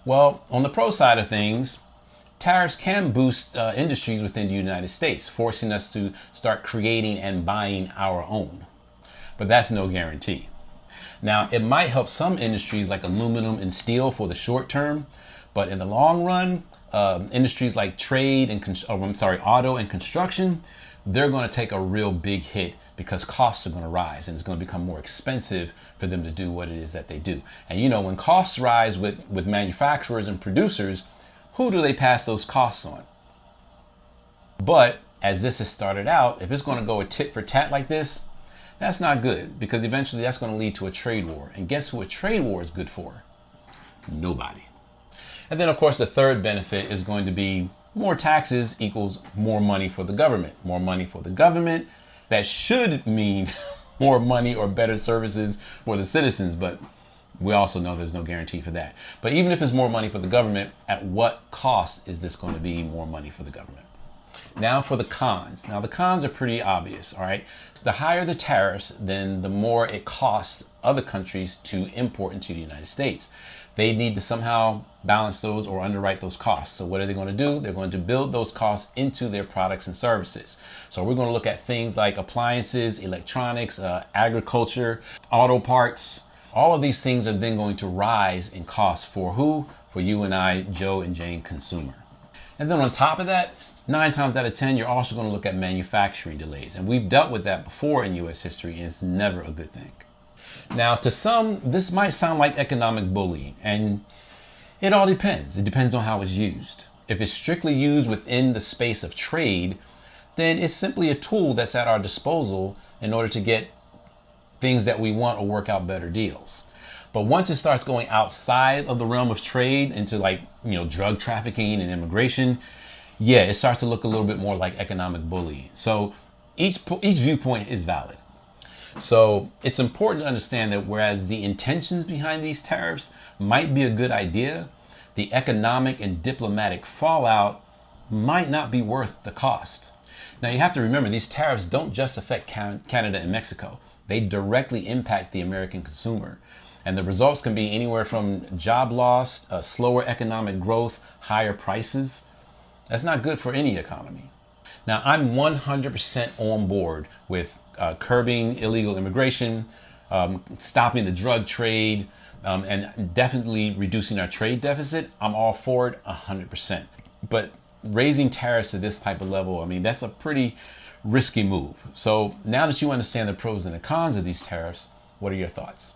Well, on the pro side of things, tariffs can boost industries within the United States, forcing us to start creating and buying our own. But that's no guarantee. Now, it might help some industries like aluminum and steel for the short term, but in the long run, industries like trade and auto and construction, they're going to take a real big hit because costs are going to rise and it's going to become more expensive for them to do what it is that they do. And you know, when costs rise with manufacturers and producers, who do they pass those costs on? But as this has started out, if it's going to go a tit for tat like this, that's not good, because eventually that's going to lead to a trade war. And guess who a trade war is good for? Nobody. And then, of course, the third benefit is going to be more taxes equals more money for the government. More money for the government. That should mean more money or better services for the citizens, but we also know there's no guarantee for that. But even if it's more money for the government, at what cost is this going to be more money for the government? Now for the cons. Now the cons are pretty obvious, all right? The higher the tariffs, then the more it costs other countries to import into the United States. They need to somehow balance those or underwrite those costs. So what are they going to do? They're going to build those costs into their products and services. So we're going to look at things like appliances, electronics, agriculture, auto parts. All of these things are then going to rise in cost for who? For you and I, Joe and Jane consumer. And then on top of that, 9 times out of 10, you're also going to look at manufacturing delays. And we've dealt with that before in U.S. history, and it's never a good thing. Now, to some, this might sound like economic bullying, and it all depends. It depends on how it's used. If it's strictly used within the space of trade, then it's simply a tool that's at our disposal in order to get things that we want or work out better deals. But once it starts going outside of the realm of trade into, like, drug trafficking and immigration, yeah, it starts to look a little bit more like economic bullying. So each viewpoint is valid. So it's important to understand that whereas the intentions behind these tariffs might be a good idea, the economic and diplomatic fallout might not be worth the cost. Now you have to remember, these tariffs don't just affect Canada and Mexico. They directly impact the American consumer. And the results can be anywhere from job loss, slower economic growth, higher prices. That's not good for any economy. Now, I'm 100% on board with curbing illegal immigration, stopping the drug trade, and definitely reducing our trade deficit. I'm all for it 100%. But raising tariffs to this type of level, I mean, that's a pretty risky move. So now that you understand the pros and the cons of these tariffs, what are your thoughts?